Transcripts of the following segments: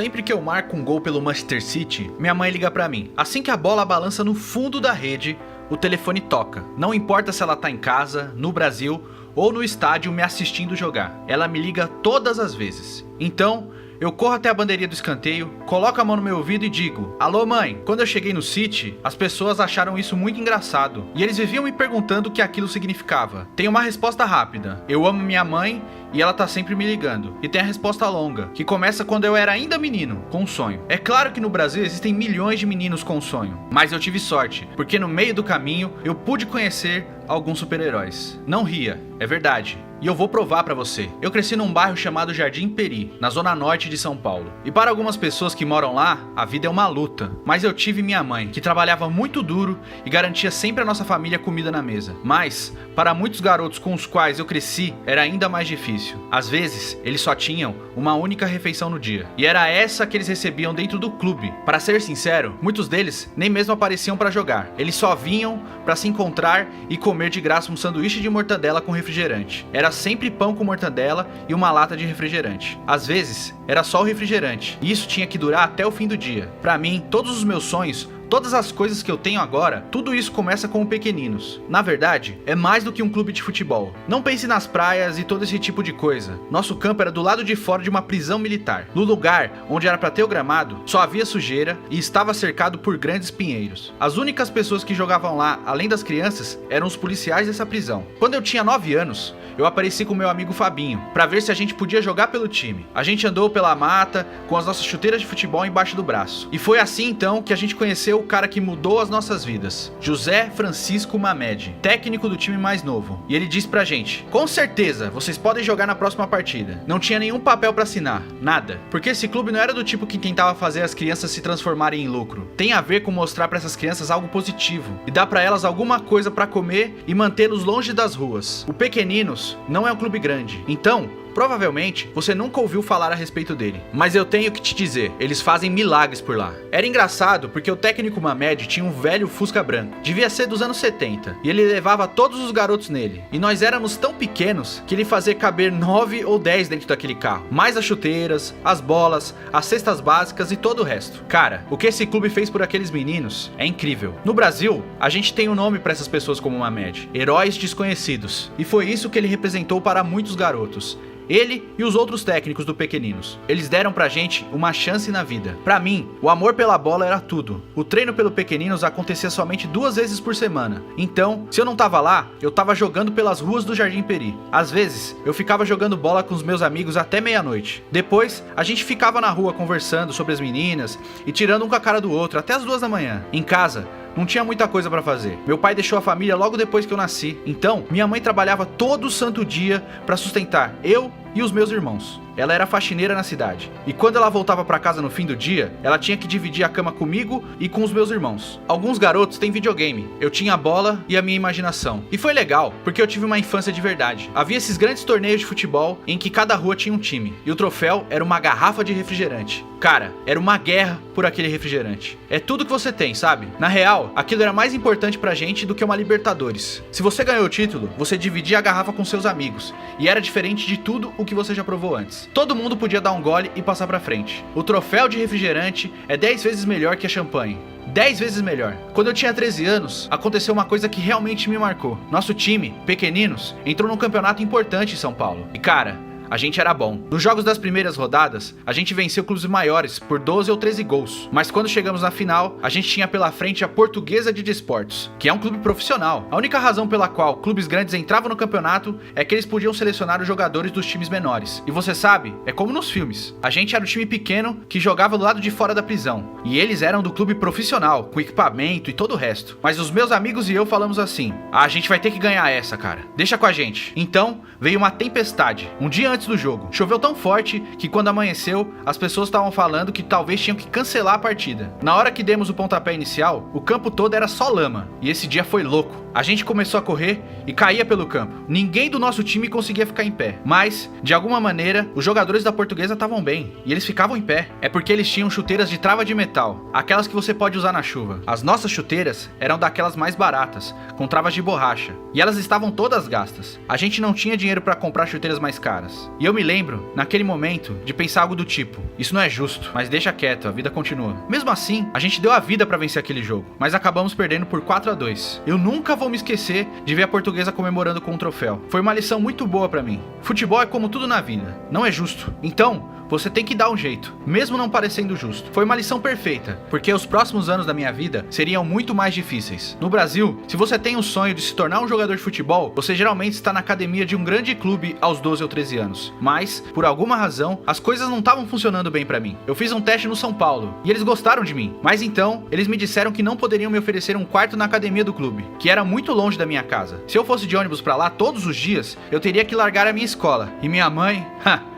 Sempre que eu marco um gol pelo Manchester City, minha mãe liga pra mim. Assim que a bola balança no fundo da rede, o telefone toca. Não importa se ela tá em casa, no Brasil ou no estádio me assistindo jogar. Ela me liga todas as vezes. Então, eu corro até a bandeirinha do escanteio, coloco a mão no meu ouvido e digo: alô mãe. Quando eu cheguei no City, as pessoas acharam isso muito engraçado e eles viviam me perguntando o que aquilo significava. Tem uma resposta rápida: eu amo minha mãe e ela tá sempre me ligando. E tem a resposta longa, que começa quando eu era ainda menino, com um sonho. É claro que no Brasil existem milhões de meninos com um sonho, mas eu tive sorte, porque no meio do caminho eu pude conhecer alguns super-heróis. Não ria, é verdade. E eu vou provar pra você. Eu cresci num bairro chamado Jardim Peri, na zona norte de São Paulo. E para algumas pessoas que moram lá, a vida é uma luta. Mas eu tive minha mãe, que trabalhava muito duro e garantia sempre a nossa família comida na mesa. Mas, para muitos garotos com os quais eu cresci, era ainda mais difícil. Às vezes, eles só tinham uma única refeição no dia. E era essa que eles recebiam dentro do clube. Para ser sincero, muitos deles nem mesmo apareciam para jogar. Eles só vinham para se encontrar e comer de graça um sanduíche de mortadela com refrigerante. Era sempre pão com mortadela e uma lata de refrigerante. Às vezes, era só o refrigerante. E isso tinha que durar até o fim do dia. Para mim, todos os meus sonhos, todas as coisas que eu tenho agora, tudo isso começa com o Pequeninos. Na verdade, é mais do que um clube de futebol. Não pense nas praias e todo esse tipo de coisa. Nosso campo era do lado de fora de uma prisão militar. No lugar onde era para ter o gramado, só havia sujeira e estava cercado por grandes pinheiros. As únicas pessoas que jogavam lá, além das crianças, eram os policiais dessa prisão. Quando eu tinha 9 anos, eu apareci com meu amigo Fabinho, para ver se a gente podia jogar pelo time. A gente andou pela mata, com as nossas chuteiras de futebol embaixo do braço. E foi assim então que a gente conheceu o cara que mudou as nossas vidas, José Francisco Mamed, técnico do time mais novo. E ele disse pra gente: com certeza, vocês podem jogar na próxima partida. Não tinha nenhum papel pra assinar, nada. Porque esse clube não era do tipo que tentava fazer as crianças se transformarem em lucro. Tem a ver com mostrar pra essas crianças algo positivo e dar pra elas alguma coisa pra comer e mantê-los longe das ruas. O Pequeninos não é um clube grande, então provavelmente você nunca ouviu falar a respeito dele. Mas eu tenho que te dizer, eles fazem milagres por lá. Era engraçado porque o técnico Mamed tinha um velho Fusca branco, devia ser dos anos 70, e ele levava todos os garotos nele. E nós éramos tão pequenos que ele fazia caber 9 ou 10 dentro daquele carro, mais as chuteiras, as bolas, as cestas básicas e todo o resto. Cara, o que esse clube fez por aqueles meninos é incrível. No Brasil, a gente tem um nome para essas pessoas como o Mamed: heróis desconhecidos. E foi isso que ele representou para muitos garotos. Ele e os outros técnicos do Pequeninos. Eles deram pra gente uma chance na vida. Pra mim, o amor pela bola era tudo. O treino pelo Pequeninos acontecia somente 2 vezes por semana. Então, se eu não tava lá, eu tava jogando pelas ruas do Jardim Peri. Às vezes, eu ficava jogando bola com os meus amigos até meia-noite. Depois, a gente ficava na rua conversando sobre as meninas e tirando um com a cara do outro até as 2 da manhã. Em casa, não tinha muita coisa pra fazer. Meu pai deixou a família logo depois que eu nasci. Então, minha mãe trabalhava todo santo dia pra sustentar eu e os meus irmãos. Ela era faxineira na cidade. E quando ela voltava pra casa no fim do dia, ela tinha que dividir a cama comigo e com os meus irmãos. Alguns garotos têm videogame. Eu tinha a bola e a minha imaginação. E foi legal, porque eu tive uma infância de verdade. Havia esses grandes torneios de futebol em que cada rua tinha um time. E o troféu era uma garrafa de refrigerante. Cara, era uma guerra por aquele refrigerante. É tudo que você tem, sabe? Na real, aquilo era mais importante pra gente do que uma Libertadores. Se você ganhou o título, você dividia a garrafa com seus amigos. E era diferente de tudo o que você já provou antes. Todo mundo podia dar um gole e passar pra frente. O troféu de refrigerante é 10 vezes melhor que a champanhe. 10 vezes melhor. Quando eu tinha 13 anos, aconteceu uma coisa que realmente me marcou. Nosso time, Pequeninos, entrou num campeonato importante em São Paulo. E cara, a gente era bom. Nos jogos das primeiras rodadas, a gente venceu clubes maiores por 12 ou 13 gols. Mas quando chegamos na final, a gente tinha pela frente a Portuguesa de Desportos, que é um clube profissional. A única razão pela qual clubes grandes entravam no campeonato é que eles podiam selecionar os jogadores dos times menores. E você sabe, é como nos filmes. A gente era o time pequeno que jogava do lado de fora da prisão. E eles eram do clube profissional, com equipamento e todo o resto. Mas os meus amigos e eu falamos assim: a gente vai ter que ganhar essa, cara. Deixa com a gente. Então, veio uma tempestade. Um dia antes do jogo, choveu tão forte que quando amanheceu, as pessoas estavam falando que talvez tinham que cancelar a partida. Na hora que demos o pontapé inicial, o campo todo era só lama, e esse dia foi louco. A gente começou a correr e caía pelo campo. Ninguém do nosso time conseguia ficar em pé, mas, de alguma maneira, os jogadores da Portuguesa estavam bem, e eles ficavam em pé. É porque eles tinham chuteiras de trava de metal, aquelas que você pode usar na chuva. As nossas chuteiras eram daquelas mais baratas, com travas de borracha, e elas estavam todas gastas. A gente não tinha dinheiro para comprar chuteiras mais caras. E eu me lembro, naquele momento, de pensar algo do tipo: isso não é justo, mas deixa quieto, a vida continua. Mesmo assim, a gente deu a vida pra vencer aquele jogo, mas acabamos perdendo por 4-2. Eu nunca vou me esquecer de ver a Portuguesa comemorando com um troféu. Foi uma lição muito boa pra mim. Futebol é como tudo na vida, não é justo. Então, você tem que dar um jeito, mesmo não parecendo justo. Foi uma lição perfeita, porque os próximos anos da minha vida seriam muito mais difíceis. No Brasil, se você tem o sonho de se tornar um jogador de futebol, você geralmente está na academia de um grande clube aos 12 ou 13 anos. Mas, por alguma razão, as coisas não estavam funcionando bem pra mim. Eu fiz um teste no São Paulo, e eles gostaram de mim. Mas então, eles me disseram que não poderiam me oferecer um quarto na academia do clube, que era muito longe da minha casa. Se eu fosse de ônibus pra lá todos os dias, eu teria que largar a minha escola. E minha mãe,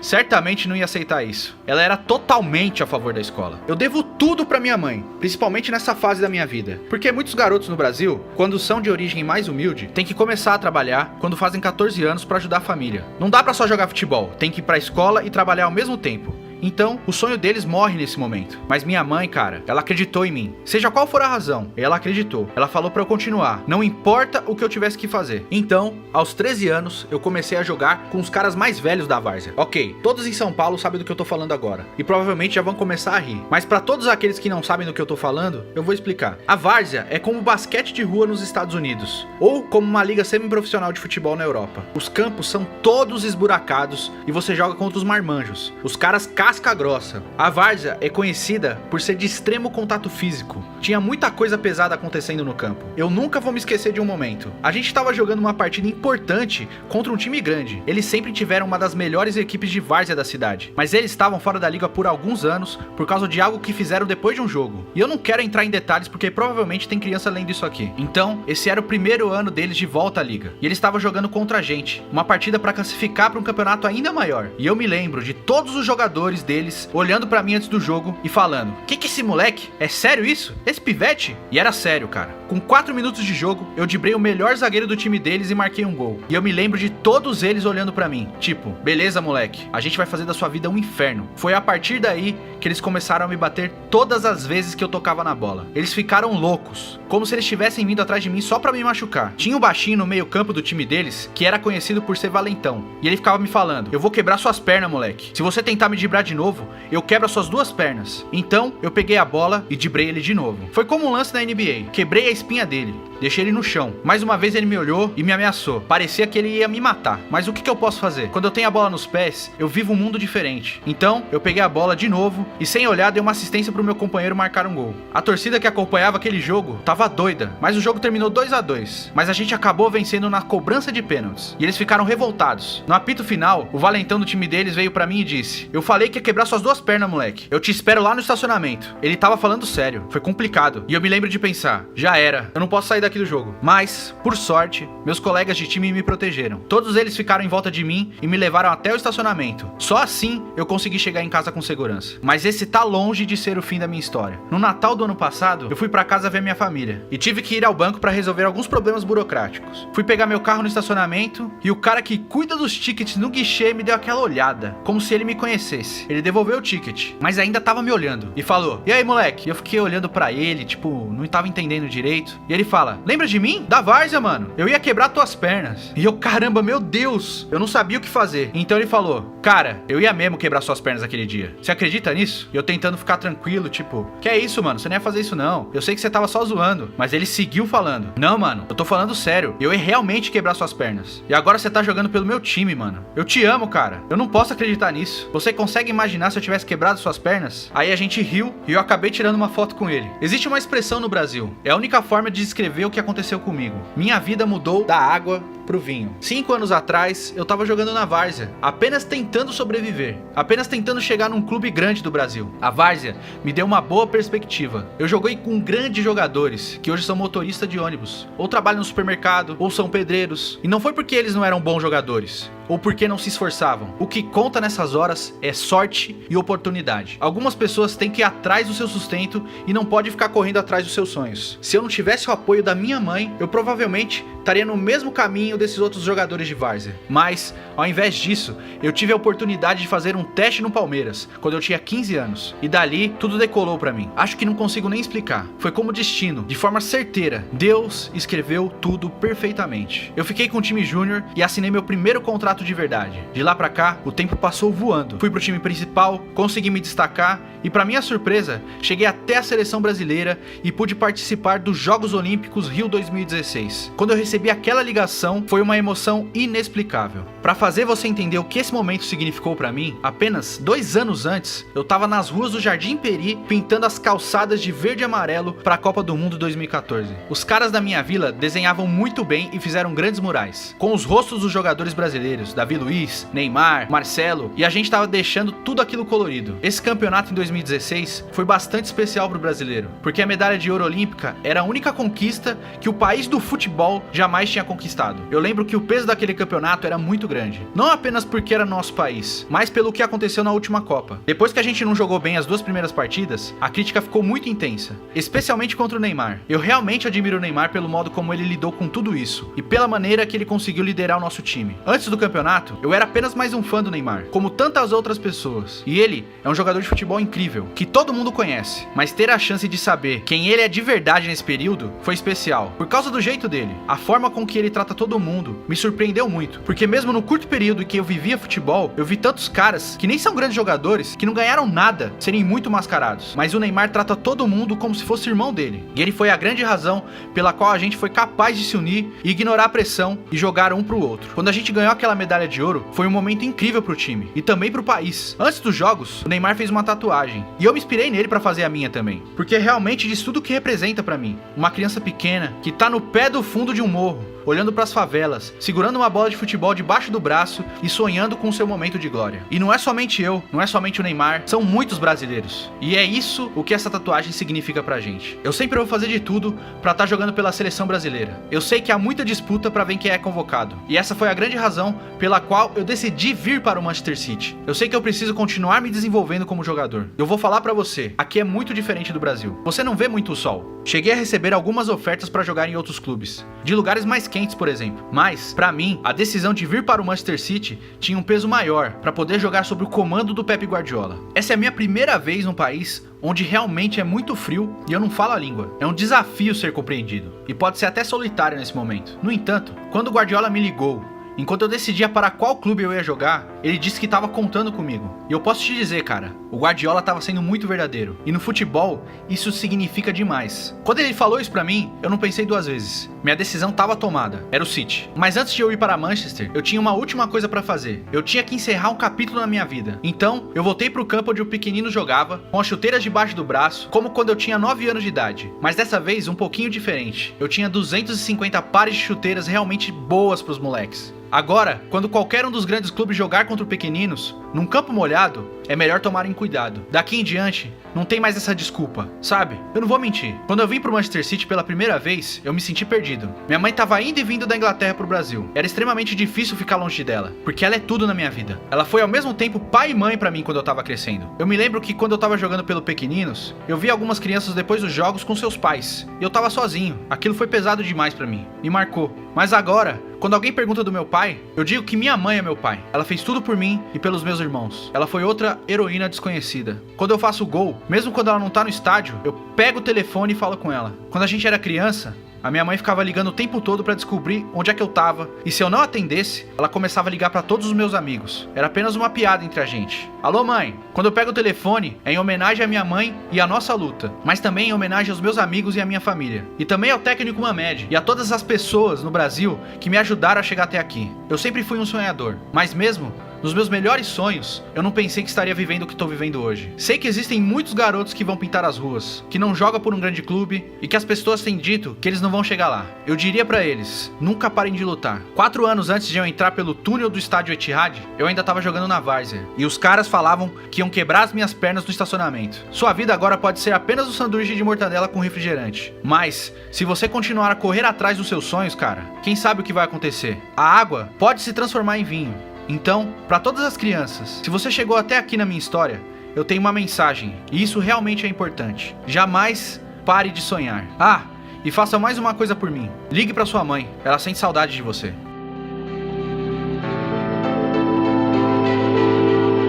certamente não ia aceitar isso. Ela era totalmente a favor da escola. Eu devo tudo pra minha mãe, principalmente nessa fase da minha vida. Porque muitos garotos no Brasil, quando são de origem mais humilde, têm que começar a trabalhar quando fazem 14 anos pra ajudar a família. Não dá pra só jogar futebol, tem que ir pra escola e trabalhar ao mesmo tempo. Então, o sonho deles morre nesse momento. Mas minha mãe, cara, ela acreditou em mim. Seja qual for a razão, ela acreditou. Ela falou pra eu continuar, não importa o que eu tivesse que fazer. Então, aos 13 anos, eu comecei a jogar com os caras mais velhos da várzea. Ok, todos em São Paulo sabem do que eu tô falando agora. E provavelmente já vão começar a rir. Mas pra todos aqueles que não sabem do que eu tô falando, eu vou explicar. A várzea é como basquete de rua nos Estados Unidos. Ou como uma liga semi-profissional de futebol na Europa. Os campos são todos esburacados e você joga contra os marmanjos. Os caras casca grossa. A várzea é conhecida por ser de extremo contato físico. Tinha muita coisa pesada acontecendo no campo. Eu nunca vou me esquecer de um momento. A gente estava jogando uma partida importante contra um time grande. Eles sempre tiveram uma das melhores equipes de várzea da cidade. Mas eles estavam fora da liga por alguns anos por causa de algo que fizeram depois de um jogo. E eu não quero entrar em detalhes porque provavelmente tem criança lendo isso aqui. Então, esse era o primeiro ano deles de volta à liga. E eles estavam jogando contra a gente. Uma partida para classificar para um campeonato ainda maior. E eu me lembro de todos os jogadores deles olhando pra mim antes do jogo e falando: que esse moleque? É sério isso? Esse pivete? E era sério, cara. Com 4 minutos de jogo, eu driblei o melhor zagueiro do time deles e marquei um gol. E eu me lembro de todos eles olhando pra mim, tipo: beleza, moleque, a gente vai fazer da sua vida um inferno. Foi a partir daí que eles começaram a me bater todas as vezes que eu tocava na bola. Eles ficaram loucos, como se eles tivessem vindo atrás de mim só pra me machucar. Tinha um baixinho no meio campo do time deles, que era conhecido por ser valentão. E ele ficava me falando: eu vou quebrar suas pernas, moleque. Se você tentar me driblar de novo, eu quebro as suas duas pernas. Então, eu peguei a bola e driblei ele de novo. Foi como um lance na NBA. Quebrei a espinha dele, deixei ele no chão. Mais uma vez ele me olhou e me ameaçou. Parecia que ele ia me matar. Mas o que eu posso fazer? Quando eu tenho a bola nos pés, eu vivo um mundo diferente. Então, eu peguei a bola de novo e sem olhar dei uma assistência pro meu companheiro marcar um gol. A torcida que acompanhava aquele jogo tava doida, mas o jogo terminou 2-2. Mas a gente acabou vencendo na cobrança de pênaltis. E eles ficaram revoltados. No apito final, o valentão do time deles veio pra mim e disse: eu falei que ia quebrar suas duas pernas, moleque. Eu te espero lá no estacionamento. Ele tava falando sério. Foi complicado. E eu me lembro de pensar: já era. Eu não posso sair daqui do jogo. Mas, por sorte, meus colegas de time me protegeram. Todos eles ficaram em volta de mim e me levaram até o estacionamento. Só assim eu consegui chegar em casa com segurança. Mas esse tá longe de ser o fim da minha história. No Natal do ano passado, eu fui pra casa ver minha família. E tive que ir ao banco pra resolver alguns problemas burocráticos. Fui pegar meu carro no estacionamento e o cara que cuida dos tickets no guichê me deu aquela olhada, como se ele me conhecesse. Ele devolveu o ticket, mas ainda tava me olhando. E falou: e aí, moleque? E eu fiquei olhando pra ele, tipo, não tava entendendo direito. E ele fala: lembra de mim? Da várzea, mano. Eu ia quebrar tuas pernas. E eu, caramba, meu Deus. Eu não sabia o que fazer. Então ele falou: cara, eu ia mesmo quebrar suas pernas aquele dia. Você acredita nisso? E eu tentando ficar tranquilo, tipo: que é isso, mano? Você não ia fazer isso não. Eu sei que você tava só zoando. Mas ele seguiu falando: não, mano, eu tô falando sério. Eu ia realmente quebrar suas pernas. E agora você tá jogando pelo meu time, mano. Eu te amo, cara. Eu não posso acreditar nisso. Você consegue imaginar se eu tivesse quebrado suas pernas? Aí a gente riu e eu acabei tirando uma foto com ele. Existe uma expressão no Brasil. É a única forma de descrever o que aconteceu comigo. Minha vida mudou da água pro vinho. 5 anos atrás, eu tava jogando na várzea, apenas tentando sobreviver, apenas tentando chegar num clube grande do Brasil. A várzea me deu uma boa perspectiva. Eu joguei com grandes jogadores, que hoje são motoristas de ônibus, ou trabalham no supermercado, ou são pedreiros. E não foi porque eles não eram bons jogadores, ou porque não se esforçavam. O que conta nessas horas é sorte e oportunidade. Algumas pessoas têm que ir atrás do seu sustento e não pode ficar correndo atrás dos seus sonhos. Se eu não tivesse o apoio da minha mãe, eu provavelmente estaria no mesmo caminho desses outros jogadores de várzea. Mas, ao invés disso, eu tive a oportunidade de fazer um teste no Palmeiras, quando eu tinha 15 anos. E dali, tudo decolou pra mim. Acho que não consigo nem explicar. Foi como destino, de forma certeira. Deus escreveu tudo perfeitamente. Eu fiquei com o time júnior e assinei meu primeiro contrato campeonato de verdade. De lá pra cá, o tempo passou voando. Fui pro time principal, consegui me destacar e, pra minha surpresa, cheguei até a seleção brasileira e pude participar dos Jogos Olímpicos Rio 2016. Quando eu recebi aquela ligação, foi uma emoção inexplicável. Pra fazer você entender o que esse momento significou pra mim, apenas 2 anos antes, eu tava nas ruas do Jardim Peri pintando as calçadas de verde e amarelo pra Copa do Mundo 2014. Os caras da minha vila desenhavam muito bem e fizeram grandes murais, com os rostos dos jogadores brasileiros, Davi Luiz, Neymar, Marcelo, e a gente tava deixando tudo aquilo colorido. Esse campeonato em 2016 foi bastante especial pro brasileiro, porque a medalha de ouro olímpica era a única conquista que o país do futebol jamais tinha conquistado. Eu lembro que o peso daquele campeonato era muito grande, não apenas porque era nosso país, mas pelo que aconteceu na última Copa. Depois que a gente não jogou bem as 2 primeiras partidas, a crítica ficou muito intensa, especialmente contra o Neymar. Eu realmente admiro o Neymar pelo modo como ele lidou com tudo isso e pela maneira que ele conseguiu liderar o nosso time. Antes do campeonato, eu era apenas mais um fã do Neymar, como tantas outras pessoas. E ele é um jogador de futebol incrível, que todo mundo conhece, mas ter a chance de saber quem ele é de verdade nesse período foi especial, por causa do jeito dele. A forma com que ele trata todo mundo me surpreendeu muito, porque mesmo no curto período em que eu vivia futebol, eu vi tantos caras que nem são grandes jogadores, que não ganharam nada, serem muito mascarados. Mas o Neymar trata todo mundo como se fosse irmão dele. E ele foi a grande razão pela qual a gente foi capaz de se unir e ignorar a pressão e jogar um pro outro. Quando a gente ganhou aquela medalha de ouro, foi um momento incrível pro time e também pro país. Antes dos jogos, o Neymar fez uma tatuagem e eu me inspirei nele pra fazer a minha também, porque realmente diz tudo o que representa pra mim. Uma criança pequena que tá no pé do fundo de um morro, olhando pras favelas, segurando uma bola de futebol debaixo do braço e sonhando com seu momento de glória. E não é somente eu, não é somente o Neymar, são muitos brasileiros. E é isso o que essa tatuagem significa pra gente. Eu sempre vou fazer de tudo pra estar jogando pela seleção brasileira. Eu sei que há muita disputa pra ver quem é convocado. E essa foi a grande razão pela qual eu decidi vir para o Manchester City. Eu sei que eu preciso continuar me desenvolvendo como jogador. Eu vou falar pra você, aqui é muito diferente do Brasil. Você não vê muito o sol. Cheguei a receber algumas ofertas pra jogar em outros clubes, de lugares mais quentes, por exemplo. Mas, pra mim, a decisão de vir para o Manchester City tinha um peso maior pra poder jogar sob o comando do Pep Guardiola. Essa é a minha primeira vez num país onde realmente é muito frio e eu não falo a língua. É um desafio ser compreendido, e pode ser até solitário nesse momento. No entanto, quando o Guardiola me ligou, enquanto eu decidia para qual clube eu ia jogar, ele disse que estava contando comigo. E eu posso te dizer, cara, o Guardiola estava sendo muito verdadeiro. E no futebol, isso significa demais. Quando ele falou isso pra mim, eu não pensei 2 vezes. Minha decisão estava tomada, era o City. Mas antes de eu ir para Manchester, eu tinha uma última coisa pra fazer. Eu tinha que encerrar um capítulo na minha vida. Então, eu voltei pro campo onde o pequenino jogava, com as chuteiras debaixo do braço, como quando eu tinha 9 anos de idade. Mas dessa vez, um pouquinho diferente. Eu tinha 250 pares de chuteiras realmente boas pros moleques. Agora, quando qualquer um dos grandes clubes jogar contra pequeninos, num campo molhado, é melhor tomarem cuidado. Daqui em diante, não tem mais essa desculpa, sabe? Eu não vou mentir. Quando eu vim pro Manchester City pela primeira vez, eu me senti perdido. Minha mãe tava indo e vindo da Inglaterra pro Brasil. Era extremamente difícil ficar longe dela, porque ela é tudo na minha vida. Ela foi ao mesmo tempo pai e mãe pra mim quando eu tava crescendo. Eu me lembro que quando eu tava jogando pelo pequeninos, eu vi algumas crianças depois dos jogos com seus pais. E eu tava sozinho. Aquilo foi pesado demais pra mim. Me marcou. Mas agora, quando alguém pergunta do meu pai, eu digo que minha mãe é meu pai. Ela fez tudo por mim e pelos meus irmãos. Ela foi outra heroína desconhecida. Quando eu faço gol, mesmo quando ela não tá no estádio, eu pego o telefone e falo com ela. Quando a gente era criança, a minha mãe ficava ligando o tempo todo pra descobrir onde é que eu tava. E se eu não atendesse, ela começava a ligar pra todos os meus amigos. Era apenas uma piada entre a gente. Alô, mãe? Quando eu pego o telefone, é em homenagem à minha mãe e à nossa luta. Mas também em homenagem aos meus amigos e à minha família. E também ao técnico Mamed e a todas as pessoas no Brasil que me ajudaram a chegar até aqui. Eu sempre fui um sonhador. Mas mesmo nos meus melhores sonhos, eu não pensei que estaria vivendo o que estou vivendo hoje. Sei que existem muitos garotos que vão pintar as ruas, que não jogam por um grande clube e que as pessoas têm dito que eles não vão chegar lá. Eu diria pra eles, nunca parem de lutar. 4 anos antes de eu entrar pelo túnel do estádio Etihad, eu ainda estava jogando na várzea. E os caras falavam que iam quebrar as minhas pernas no estacionamento. Sua vida agora pode ser apenas um sanduíche de mortadela com refrigerante. Mas, se você continuar a correr atrás dos seus sonhos, cara, quem sabe o que vai acontecer? A água pode se transformar em vinho. Então, para todas as crianças, se você chegou até aqui na minha história, eu tenho uma mensagem, e isso realmente é importante. Jamais pare de sonhar. Ah, e faça mais uma coisa por mim. Ligue para sua mãe, ela sente saudade de você.